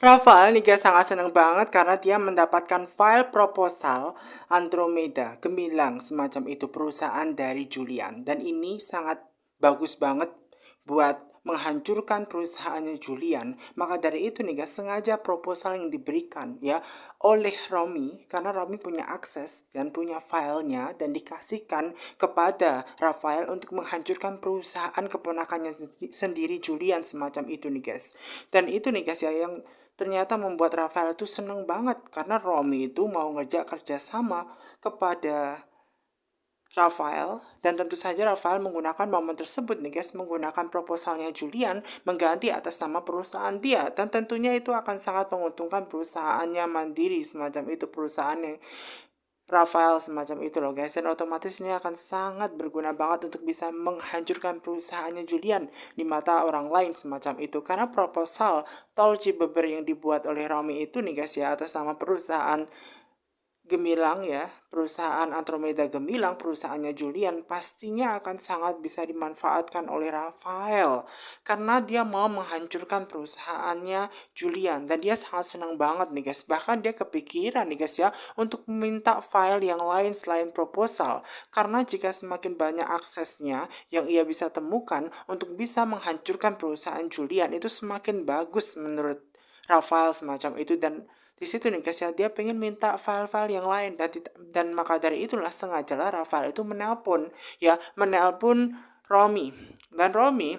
Rafael nih guys sangat senang banget karena dia mendapatkan file proposal Andromeda Gemilang semacam itu perusahaan dari Julian, dan ini sangat bagus banget buat menghancurkan perusahaannya Julian. Maka dari itu nih guys, sengaja proposal yang diberikan ya oleh Romi, karena Romi punya akses dan punya filenya, dan dikasihkan kepada Rafael untuk menghancurkan perusahaan keponakannya sendiri Julian semacam itu nih guys. Dan itu nih guys ya yang ternyata membuat Rafael itu seneng banget karena Romi itu mau ngejak kerjasama kepada Rafael, dan tentu saja Rafael menggunakan momen tersebut nih guys, menggunakan proposalnya Julian mengganti atas nama perusahaan dia, dan tentunya itu akan sangat menguntungkan perusahaannya Mandiri semacam itu, perusahaannya Rafael semacam itu loh guys, dan otomatis ini akan sangat berguna banget untuk bisa menghancurkan perusahaannya Julian di mata orang lain semacam itu, karena proposal tol Cibeber yang dibuat oleh Romi itu nih guys ya atas nama perusahaan Gemilang ya, perusahaan Andromeda Gemilang, perusahaannya Julian, pastinya akan sangat bisa dimanfaatkan oleh Rafael karena dia mau menghancurkan perusahaannya Julian, dan dia sangat senang banget nih guys. Bahkan dia kepikiran nih guys ya untuk meminta file yang lain selain proposal, karena jika semakin banyak aksesnya yang ia bisa temukan untuk bisa menghancurkan perusahaan Julian, itu semakin bagus menurut Rafael semacam itu. Dan di situ nih guys ya dia pengen minta file-file yang lain, dan maka dari itulah sengajalah Rafael itu menelpon Romi, dan Romi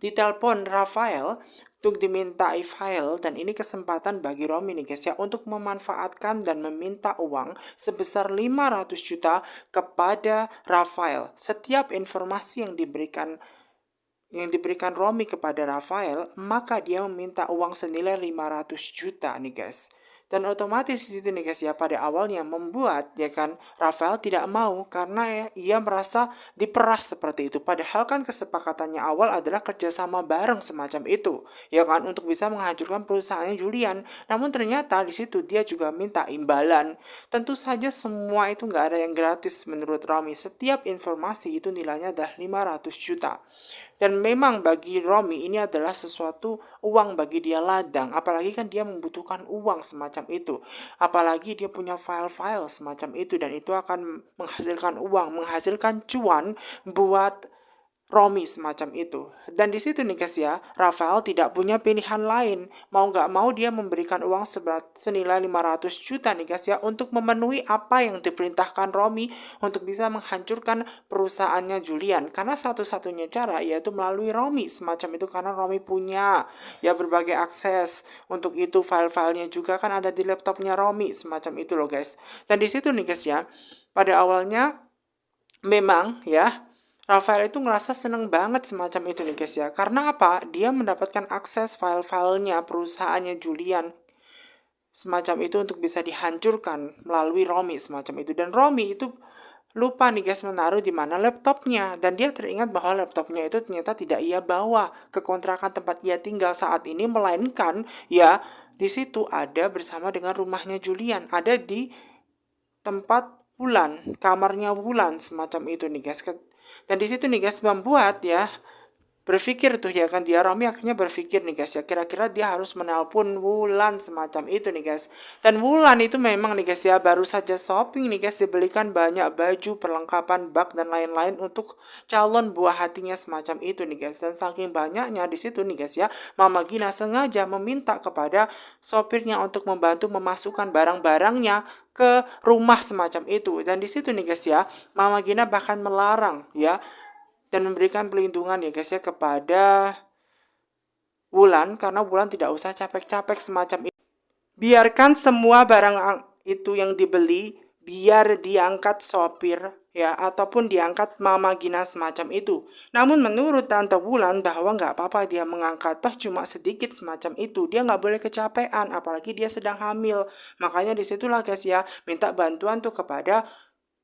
ditelepon Rafael untuk dimintai file, dan ini kesempatan bagi Romi nih guys ya untuk memanfaatkan dan meminta uang sebesar 500 juta kepada Rafael. Setiap informasi yang diberikan Romi kepada Rafael, maka dia meminta uang senilai 500 juta nih guys. Dan otomatis di situ nih guys ya pada awalnya membuat ya kan Rafael tidak mau karena ya, ia merasa diperas seperti itu. Padahal kan kesepakatannya awal adalah kerjasama bareng semacam itu ya kan untuk bisa menghancurkan perusahaannya Julian. Namun ternyata di situ dia juga minta imbalan. Tentu saja semua itu nggak ada yang gratis menurut Romi. Setiap informasi itu nilainya adalah 500 juta. Dan memang bagi Romi ini adalah sesuatu uang bagi dia ladang. Apalagi kan dia membutuhkan uang semacam itu. Apalagi dia punya file-file semacam itu. Dan itu akan menghasilkan uang, menghasilkan cuan buat Romi semacam itu. Dan di situ nih guys ya, Rafael tidak punya pilihan lain. Mau nggak mau dia memberikan uang senilai 500 juta nih guys ya untuk memenuhi apa yang diperintahkan Romi untuk bisa menghancurkan perusahaannya Julian. Karena satu-satunya cara yaitu melalui Romi semacam itu, karena Romi punya ya berbagai akses. Untuk itu file-filenya juga kan ada di laptopnya Romi semacam itu loh guys. Dan di situ nih guys ya, pada awalnya memang ya Rafael itu ngerasa seneng banget semacam itu nih guys ya. Karena apa? Dia mendapatkan akses file-filenya perusahaannya Julian semacam itu untuk bisa dihancurkan melalui Romi semacam itu. Dan Romi itu lupa nih guys menaruh di mana laptopnya, dan dia teringat bahwa laptopnya itu ternyata tidak ia bawa ke kontrakan tempat ia tinggal saat ini, melainkan ya di situ ada bersama dengan rumahnya Julian, ada di tempat Wulan, kamarnya Wulan semacam itu nih guys. Dan di situ nih guys membuat ya berpikir tuh ya kan dia Romi akhirnya berpikir nih guys ya kira-kira dia harus menelpon Wulan semacam itu nih guys. Dan Wulan itu memang nih guys ya baru saja shopping nih guys, dibelikan banyak baju, perlengkapan bak dan lain-lain untuk calon buah hatinya semacam itu nih guys. Dan saking banyaknya di situ nih guys ya, Mama Gina sengaja meminta kepada sopirnya untuk membantu memasukkan barang-barangnya ke rumah semacam itu. Dan di situ nih guys ya, Mama Gina bahkan melarang ya dan memberikan pelindungan ya guys ya kepada Wulan, karena Wulan tidak usah capek-capek semacam itu. Biarkan semua barang itu yang dibeli biar diangkat sopir ya ataupun diangkat Mama Gina semacam itu. Namun menurut Tante Wulan bahwa nggak apa-apa dia mengangkat, toh cuma sedikit semacam itu, dia nggak boleh kecapean apalagi dia sedang hamil. Makanya disitulah guys ya minta bantuan tuh kepada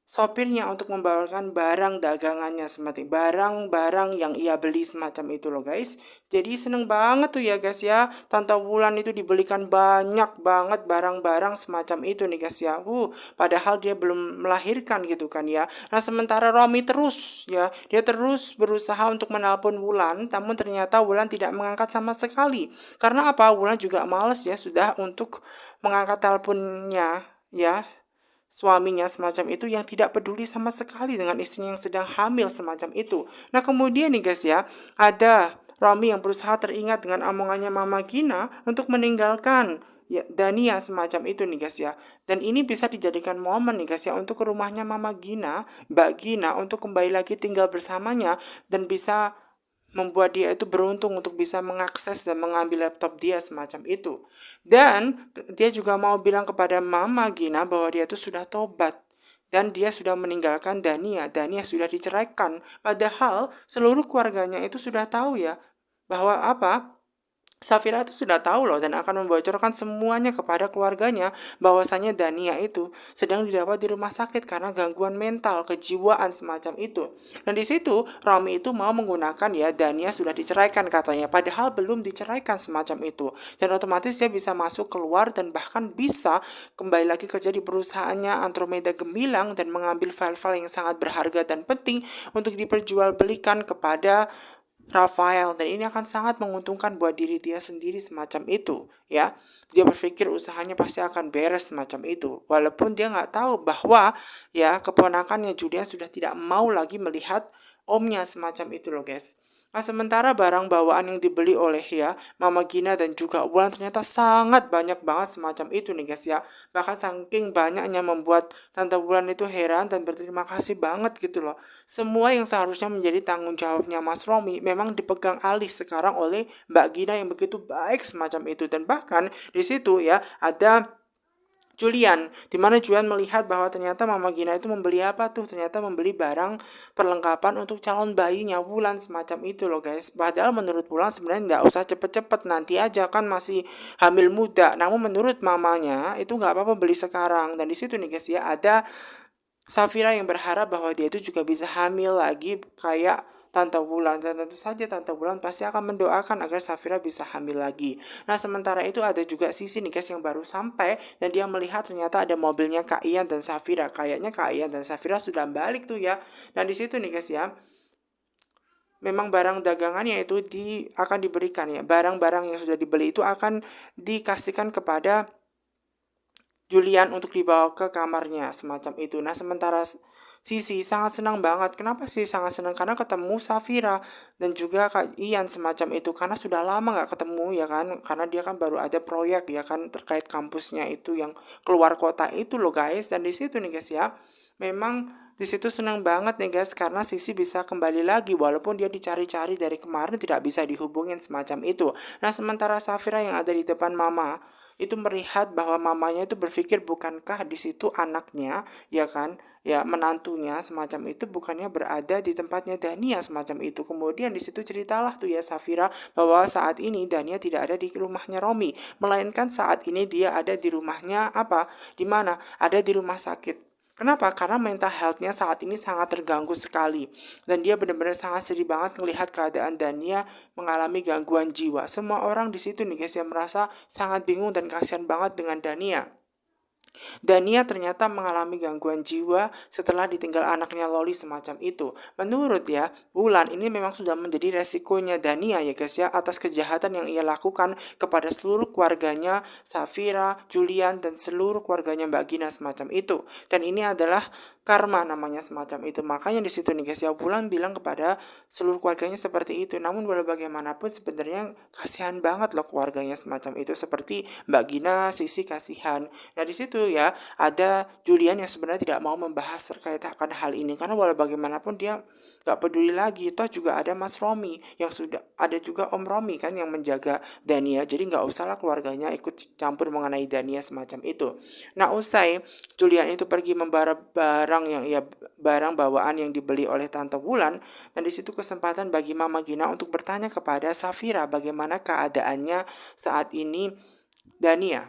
sopirnya untuk membawakan barang dagangannya, seperti barang-barang yang ia beli semacam itu loh guys. Jadi seneng banget tuh ya guys ya, Tante Wulan itu dibelikan banyak banget barang-barang semacam itu nih guys ya. Padahal dia belum melahirkan gitu kan ya. Nah sementara Romi terus ya, dia terus berusaha untuk menelpon Wulan, namun ternyata Wulan tidak mengangkat sama sekali. Karena apa? Wulan juga males ya sudah untuk mengangkat teleponnya ya, suaminya semacam itu yang tidak peduli sama sekali dengan istrinya yang sedang hamil semacam itu. Nah kemudian nih guys ya, ada Romi yang berusaha teringat dengan omongannya Mama Gina untuk meninggalkan ya Dania semacam itu nih guys ya. Dan ini bisa dijadikan momen nih guys ya untuk ke rumahnya Mama Gina, Mbak Gina untuk kembali lagi tinggal bersamanya dan bisa membuat dia itu beruntung untuk bisa mengakses dan mengambil laptop dia semacam itu. Dan dia juga mau bilang kepada Mama Gina bahwa dia itu sudah tobat dan dia sudah meninggalkan Dania. Dania sudah diceraikan. Padahal seluruh keluarganya itu sudah tahu ya bahwa apa? Safira itu sudah tahu loh dan akan membocorkan semuanya kepada keluarganya bahwasanya Dania itu sedang dirawat di rumah sakit karena gangguan mental, kejiwaan semacam itu. Dan di situ Rami itu mau menggunakan ya Dania sudah diceraikan katanya, padahal belum diceraikan semacam itu. Dan otomatis dia bisa masuk keluar dan bahkan bisa kembali lagi kerja di perusahaannya Andromeda Gemilang dan mengambil file-file yang sangat berharga dan penting untuk diperjualbelikan kepada Rafael, dan ini akan sangat menguntungkan buat diri dia sendiri semacam itu ya. Dia berpikir usahanya pasti akan beres semacam itu, walaupun dia nggak tahu bahwa ya keponakannya Julia sudah tidak mau lagi melihat omnya semacam itu loh guys. Nah sementara barang bawaan yang dibeli oleh ya Mama Gina dan juga Wulan ternyata sangat banyak banget semacam itu nih guys ya. Bahkan saking banyaknya membuat Tante Wulan itu heran dan berterima kasih banget gitu loh. Semua yang seharusnya menjadi tanggung jawabnya Mas Romi memang dipegang alih sekarang oleh Mbak Gina yang begitu baik semacam itu. Dan bahkan di situ ya ada Julian, dimana Julian melihat bahwa ternyata Mama Gina itu membeli apa tuh? Ternyata membeli barang perlengkapan untuk calon bayinya Wulan semacam itu loh guys. Padahal menurut Wulan sebenarnya nggak usah cepet-cepet, nanti aja kan masih hamil muda. Namun menurut mamanya itu nggak apa-apa beli sekarang. Dan di situ nih guys ya ada Safira yang berharap bahwa dia itu juga bisa hamil lagi kayak Tante Wulan, dan tentu saja Tante Wulan pasti akan mendoakan agar Safira bisa hamil lagi. Nah sementara itu ada juga Sisi nih guys yang baru sampai dan dia melihat ternyata ada mobilnya Kak Ian dan Safira. Kayaknya Kak Ian dan Safira sudah balik tuh ya. Dan di situ nih guys ya, memang barang dagangannya itu akan diberikan ya. Barang-barang yang sudah dibeli itu akan dikasihkan kepada Julian untuk dibawa ke kamarnya semacam itu. Nah sementara Sisi sangat senang banget. Kenapa sih sangat senang? Karena ketemu Safira dan juga Kak Ian semacam itu. Karena sudah lama nggak ketemu ya kan. Karena dia kan baru ada proyek ya kan terkait kampusnya itu yang keluar kota itu loh guys. Dan di situ nih guys ya, memang di situ senang banget nih guys karena Sisi bisa kembali lagi walaupun dia dicari-cari dari kemarin tidak bisa dihubungin semacam itu. Nah sementara Safira yang ada di depan Mama itu melihat bahwa mamanya itu berpikir bukankah di situ anaknya ya kan ya menantunya semacam itu bukannya berada di tempatnya Dania semacam itu. Kemudian di situ ceritalah tuh ya Safira bahwa saat ini Dania tidak ada di rumahnya Romi, melainkan saat ini dia ada di rumahnya apa, di mana ada di rumah sakit. Kenapa? Karena mental health-nya saat ini sangat terganggu sekali. Dan dia benar-benar sangat sedih banget melihat keadaan Dania mengalami gangguan jiwa. Semua orang di situ nih guys yang merasa sangat bingung dan kasihan banget dengan Dania. Dania ternyata mengalami gangguan jiwa setelah ditinggal anaknya Loli semacam itu. Menurut ya, Wulan ini memang sudah menjadi resikonya Dania ya guys ya atas kejahatan yang ia lakukan kepada seluruh keluarganya, Safira, Julian, dan seluruh keluarganya Mbak Gina semacam itu. Dan ini adalah karma namanya semacam itu. Makanya di situ nih guys ya, Wulan bilang kepada seluruh keluarganya seperti itu. Namun walau bagaimanapun sebenarnya kasihan banget loh keluarganya semacam itu, seperti Mbak Gina, Sisi kasihan. Nah di situ ya ada Julian yang sebenarnya tidak mau membahas terkait akan hal ini karena walau bagaimanapun dia nggak peduli lagi. Toh juga ada Mas Romi yang sudah ada juga Om Romi kan yang menjaga Dania, jadi nggak usahlah keluarganya ikut campur mengenai Dania semacam itu. Nah usai Julian itu pergi membawa barang bawaan yang dibeli oleh Tante Wulan, dan di situ kesempatan bagi Mama Gina untuk bertanya kepada Safira bagaimana keadaannya saat ini Dania.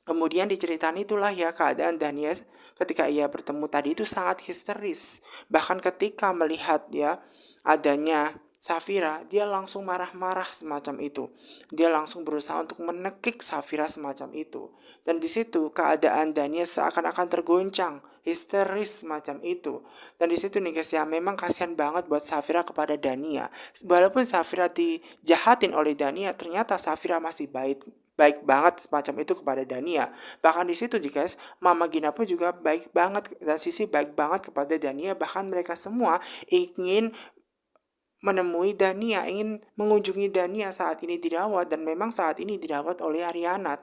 Kemudian diceritain itulah ya keadaan Dania ketika ia bertemu tadi itu sangat histeris. Bahkan ketika melihat ya adanya Safira, dia langsung marah-marah semacam itu. Dia langsung berusaha untuk menekik Safira semacam itu. Dan di situ keadaan Dania seakan-akan tergoncang, histeris semacam itu. Dan di situ nih guys ya, memang kasihan banget buat Safira kepada Dania. Walaupun Safira dijahatin oleh Dania, ternyata Safira masih baik baik banget semacam itu kepada Dania. Bahkan di situ guys, Mama Gina pun juga baik banget dan Sisi baik banget kepada Dania. Bahkan mereka semua ingin menemui Dania, ingin mengunjungi Dania saat ini dirawat dan memang saat ini dirawat oleh Ariana.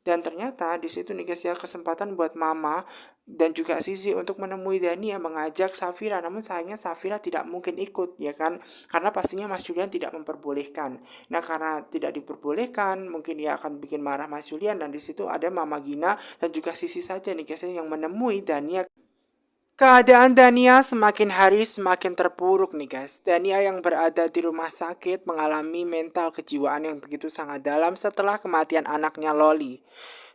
Dan ternyata di situ nih guys ya kesempatan buat Mama dan juga Sisi untuk menemui Dania mengajak Safira, namun sayangnya Safira tidak mungkin ikut ya kan, karena pastinya Mas Julian tidak memperbolehkan. Nah karena tidak diperbolehkan mungkin dia akan bikin marah Mas Julian, dan di situ ada Mama Gina dan juga Sisi saja nih guys ya yang menemui Dania. Keadaan Dania semakin hari semakin terpuruk nih guys. Dania yang berada di rumah sakit mengalami mental kejiwaan yang begitu sangat dalam setelah kematian anaknya Loli.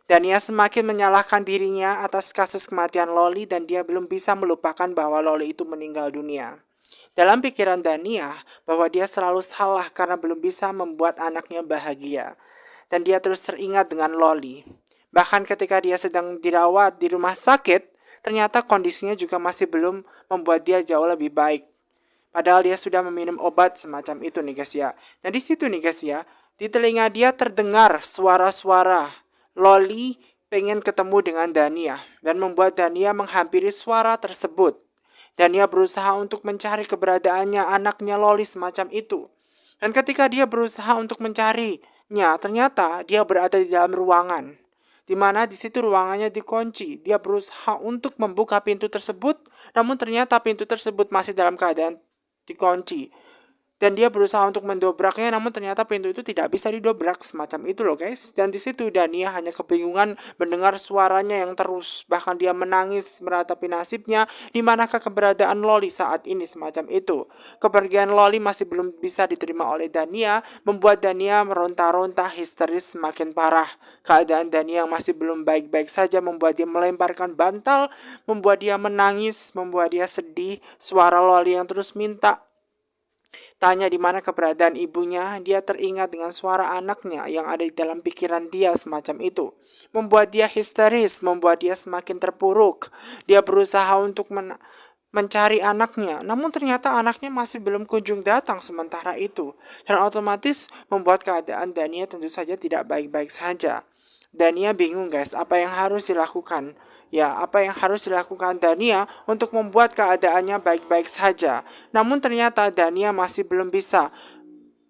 Dania semakin menyalahkan dirinya atas kasus kematian Loli dan dia belum bisa melupakan bahwa Loli itu meninggal dunia. Dalam pikiran Dania bahwa dia selalu salah karena belum bisa membuat anaknya bahagia. Dan dia terus teringat dengan Loli. Bahkan ketika dia sedang dirawat di rumah sakit, ternyata kondisinya juga masih belum membuat dia jauh lebih baik. Padahal dia sudah meminum obat semacam itu nih guys ya. Dan di situ nih guys ya, di telinga dia terdengar suara-suara. Loli pengen ketemu dengan Dania dan membuat Dania menghampiri suara tersebut. Dania berusaha untuk mencari keberadaannya anaknya Loli semacam itu. Dan ketika dia berusaha untuk mencarinya, ternyata dia berada di dalam ruangan, di mana di situ ruangannya dikunci. Dia berusaha untuk membuka pintu tersebut, namun ternyata pintu tersebut masih dalam keadaan dikunci. Dan dia berusaha untuk mendobraknya, namun ternyata pintu itu tidak bisa didobrak semacam itu loh guys. Dan di situ Dania hanya kebingungan mendengar suaranya yang terus, bahkan dia menangis meratapi nasibnya. Di manakah keberadaan Loli saat ini semacam itu. Kepergian Loli masih belum bisa diterima oleh Dania, membuat Dania meronta-ronta histeris semakin parah. Keadaan Dania yang masih belum baik-baik saja membuat dia melemparkan bantal, membuat dia menangis, membuat dia sedih. Suara Loli yang terus minta tanya di mana keberadaan ibunya, dia teringat dengan suara anaknya yang ada di dalam pikiran dia semacam itu. Membuat dia histeris, membuat dia semakin terpuruk. Dia berusaha untuk mencari anaknya, namun ternyata anaknya masih belum kunjung datang sementara itu. Dan otomatis membuat keadaan Dania tentu saja tidak baik-baik saja. Dania bingung guys, apa yang harus dilakukan? Ya, apa yang harus dilakukan Dania untuk membuat keadaannya baik-baik saja. Namun ternyata Dania masih belum bisa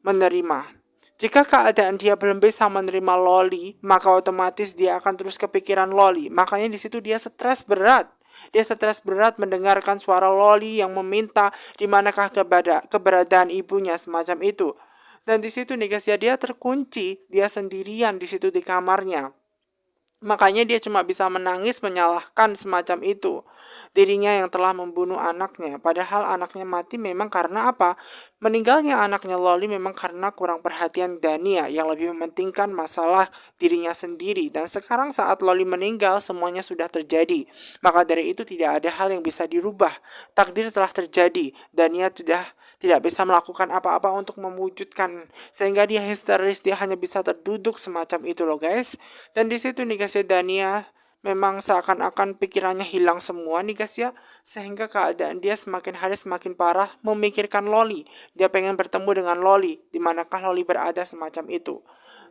menerima. Jika keadaan dia belum bisa menerima Loli, maka otomatis dia akan terus kepikiran Loli. Makanya di situ dia stres berat. Dia stres berat mendengarkan suara Loli yang meminta di manakah keberadaan ibunya semacam itu. Dan di situ nih guys ya, dia terkunci, dia sendirian di situ di kamarnya. Makanya dia cuma bisa menangis menyalahkan semacam itu. Dirinya yang telah membunuh anaknya. Padahal anaknya mati memang karena apa? Meninggalnya anaknya Loli memang karena kurang perhatian Dania yang lebih mementingkan masalah dirinya sendiri. Dan sekarang saat Loli meninggal semuanya sudah terjadi. Maka dari itu tidak ada hal yang bisa dirubah. Takdir telah terjadi. Dania sudah tidak bisa melakukan apa-apa untuk mewujudkan, sehingga dia histeris, dia hanya bisa terduduk semacam itu loh guys. Dan di situ nih guys ya, Dania memang seakan-akan pikirannya hilang semua nih guys ya, sehingga keadaan dia semakin hari semakin parah, memikirkan Loli. Dia pengen bertemu dengan Loli, di manakah Loli berada semacam itu.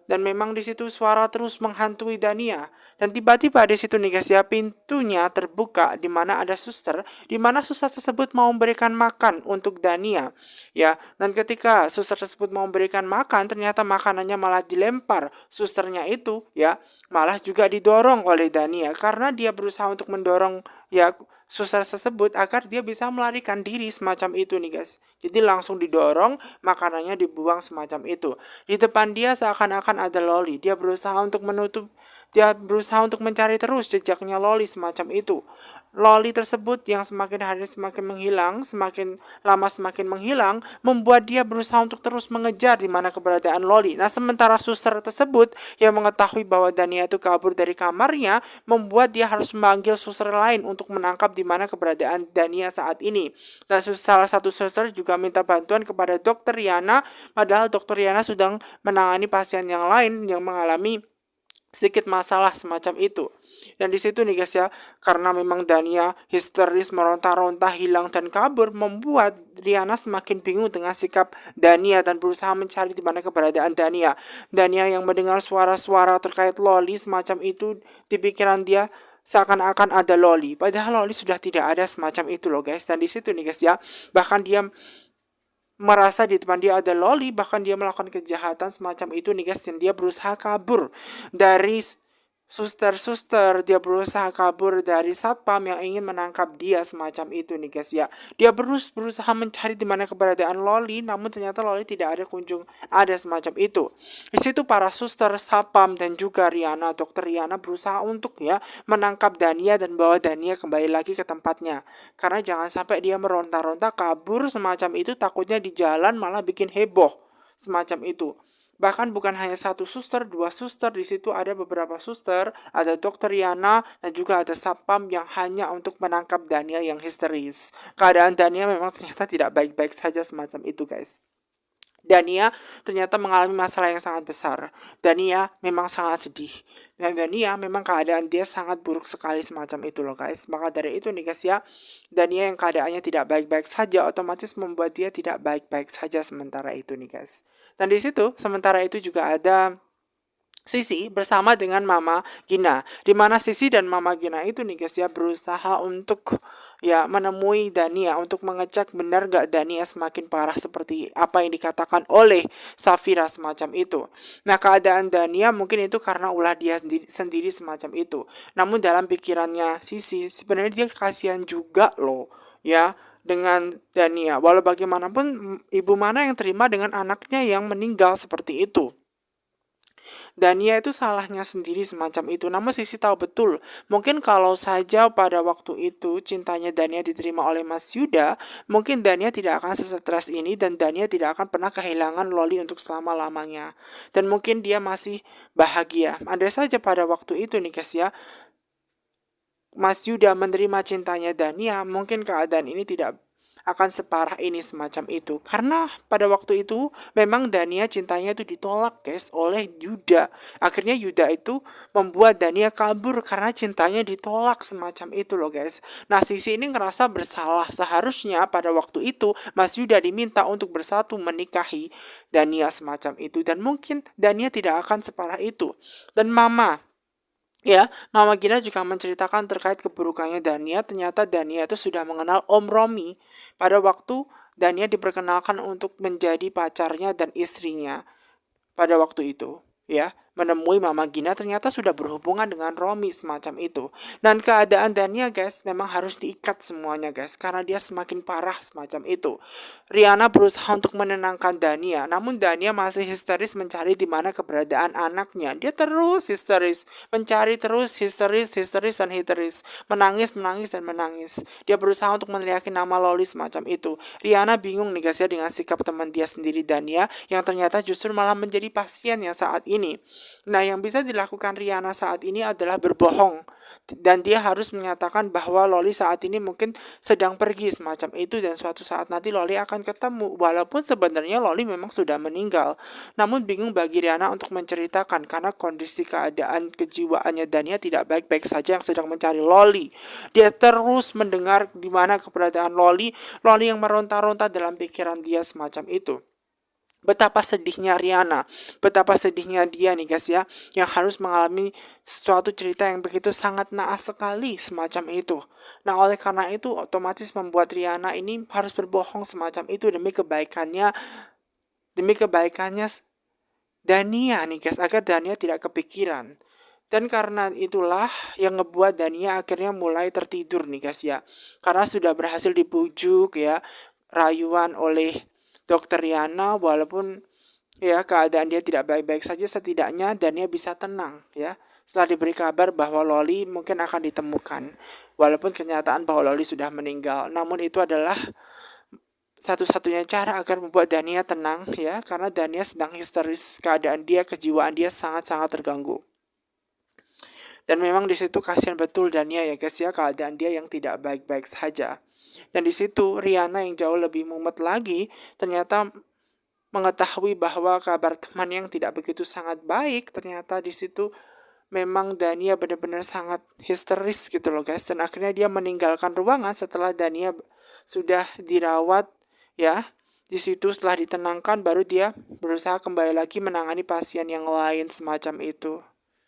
Dan memang di situ suara terus menghantui Dania. Dan tiba-tiba di situ nih guys ya, pintunya terbuka di mana ada suster, di mana suster tersebut mau memberikan makan untuk Dania. Ya, dan ketika suster tersebut mau memberikan makan, ternyata makanannya malah dilempar. Susternya itu ya, malah juga didorong oleh Dania karena dia berusaha untuk mendorong ya suster tersebut agar dia bisa melarikan diri semacam itu nih guys. Jadi langsung didorong, makanannya dibuang semacam itu. Di depan dia seakan-akan ada Loli. Dia berusaha untuk menutup Dia berusaha untuk mencari terus jejaknya Loli semacam itu. Loli tersebut yang semakin hari semakin menghilang, semakin lama semakin menghilang, membuat dia berusaha untuk terus mengejar di mana keberadaan Loli. Nah, sementara suster tersebut yang mengetahui bahwa Dania itu kabur dari kamarnya, membuat dia harus memanggil suster lain untuk menangkap di mana keberadaan Dania saat ini. Dan salah satu suster juga minta bantuan kepada dokter Riana, padahal dokter Riana sedang menangani pasien yang lain yang mengalami sedikit masalah semacam itu. Dan di situ nih guys ya, karena memang Dania histeris, meronta-ronta, hilang dan kabur, membuat Riana semakin bingung dengan sikap Dania dan berusaha mencari di mana keberadaan Dania. Dania yang mendengar suara-suara terkait Loli semacam itu, di pikiran dia seakan-akan ada Loli, padahal Loli sudah tidak ada semacam itu loh guys. Dan di situ nih guys ya, bahkan dia merasa di depan dia ada Loli, bahkan dia melakukan kejahatan semacam itu nih guys, dan dia berusaha kabur dari suster-suster, dia berusaha kabur dari satpam yang ingin menangkap dia semacam itu nih guys ya. Dia berusaha mencari di mana keberadaan Loli, namun ternyata Loli tidak ada kunjung ada semacam itu. Di situ para suster, satpam dan juga Riana, dokter Riana berusaha untuk ya menangkap Dania dan bawa Dania kembali lagi ke tempatnya. Karena jangan sampai dia meronta-ronta kabur semacam itu, takutnya di jalan malah bikin heboh semacam itu. Bahkan bukan hanya satu suster, dua suster, di situ ada beberapa suster, ada dokter Riana dan juga ada satpam yang hanya untuk menangkap Dania yang histeris. Keadaan Dania memang ternyata tidak baik-baik saja semacam itu guys. Dania ternyata mengalami masalah yang sangat besar. Dania memang sangat sedih. Dan Dania memang keadaan dia sangat buruk sekali semacam itu loh guys. Maka dari itu nih guys ya, Dania yang keadaannya tidak baik-baik saja otomatis membuat dia tidak baik-baik saja sementara itu nih guys. Dan di situ sementara itu juga ada Sisi bersama dengan Mama Gina, di mana Sisi dan Mama Gina itu nih guys ya berusaha untuk ya menemui Dania untuk mengecek benar gak Dania semakin parah seperti apa yang dikatakan oleh Safira semacam itu. Nah, keadaan Dania mungkin itu karena ulah dia sendiri semacam itu. Namun dalam pikirannya Sisi sebenarnya dia kasihan juga loh ya dengan Dania. Walau bagaimanapun ibu mana yang terima dengan anaknya yang meninggal seperti itu. Dania itu salahnya sendiri semacam itu. Namun Sisi tahu betul, mungkin kalau saja pada waktu itu cintanya Dania diterima oleh Mas Yuda, mungkin Dania tidak akan sesetres ini dan Dania tidak akan pernah kehilangan Loli untuk selama-lamanya. Dan mungkin dia masih bahagia. Andai saja pada waktu itu nih guys ya, Mas Yuda menerima cintanya Dania, mungkin keadaan ini tidak akan separah ini semacam itu. Karena pada waktu itu memang Dania cintanya itu ditolak guys oleh Yuda. Akhirnya Yuda itu membuat Dania kabur karena cintanya ditolak semacam itu loh guys. Nah, Sisi ini ngerasa bersalah. Seharusnya pada waktu itu Mas Yuda diminta untuk bersatu menikahi Dania semacam itu. Dan mungkin Dania tidak akan separah itu. Dan Mama Gina juga menceritakan terkait keburukannya Dania. Ternyata Dania itu sudah mengenal Om Romi pada waktu Dania diperkenalkan untuk menjadi pacarnya dan istrinya pada waktu itu. Menemui Mama Gina ternyata sudah berhubungan dengan Romi semacam itu. Dan keadaan Dania guys memang harus diikat semuanya guys, karena dia semakin parah semacam itu. Riana berusaha untuk menenangkan Dania, namun Dania masih histeris mencari di mana keberadaan anaknya. Dia terus histeris, mencari terus histeris dan histeris, menangis dan menangis. Dia berusaha untuk meneriaki nama Loli semacam itu. Riana bingung nih guys ya dengan sikap teman dia sendiri Dania yang ternyata justru malah menjadi pasiennya saat ini. Nah, yang bisa dilakukan Riana saat ini adalah berbohong. Dan dia harus menyatakan bahwa Loli saat ini mungkin sedang pergi semacam itu. Dan suatu saat nanti Loli akan ketemu. Walaupun sebenarnya Loli memang sudah meninggal. Namun bingung bagi Riana untuk menceritakan. Karena kondisi keadaan kejiwaannya Dania tidak baik-baik saja yang sedang mencari Loli. Dia terus mendengar di mana keberadaan Loli. Loli yang meronta-ronta dalam pikiran dia semacam itu. Betapa sedihnya Riana, betapa sedihnya dia nih guys ya, yang harus mengalami suatu cerita yang begitu sangat naas sekali semacam itu. Nah, oleh karena itu otomatis membuat Riana ini harus berbohong semacam itu demi kebaikannya Dania nih guys, agar Dania tidak kepikiran. Dan karena itulah yang ngebuat Dania akhirnya mulai tertidur nih guys ya, karena sudah berhasil dibujuk ya, rayuan oleh Dokter Riana. Walaupun keadaan dia tidak baik-baik saja, setidaknya Dania bisa tenang ya. setelah diberi kabar bahwa Loli mungkin akan ditemukan. Walaupun kenyataan bahwa Loli sudah meninggal, namun itu adalah satu-satunya cara agar membuat Dania tenang ya, karena Dania sedang histeris, keadaan dia, kejiwaan dia sangat-sangat terganggu. Dan memang di situ kasihan betul Dania ya guys ya, keadaan dia yang tidak baik-baik saja. Dan di situ Riana yang jauh lebih mumet lagi ternyata mengetahui bahwa kabar teman yang tidak begitu sangat baik. Ternyata di situ memang Dania benar-benar sangat histeris gitu loh guys. Dan akhirnya dia meninggalkan ruangan setelah Dania sudah dirawat ya. Di situ setelah ditenangkan baru dia berusaha kembali lagi menangani pasien yang lain semacam itu.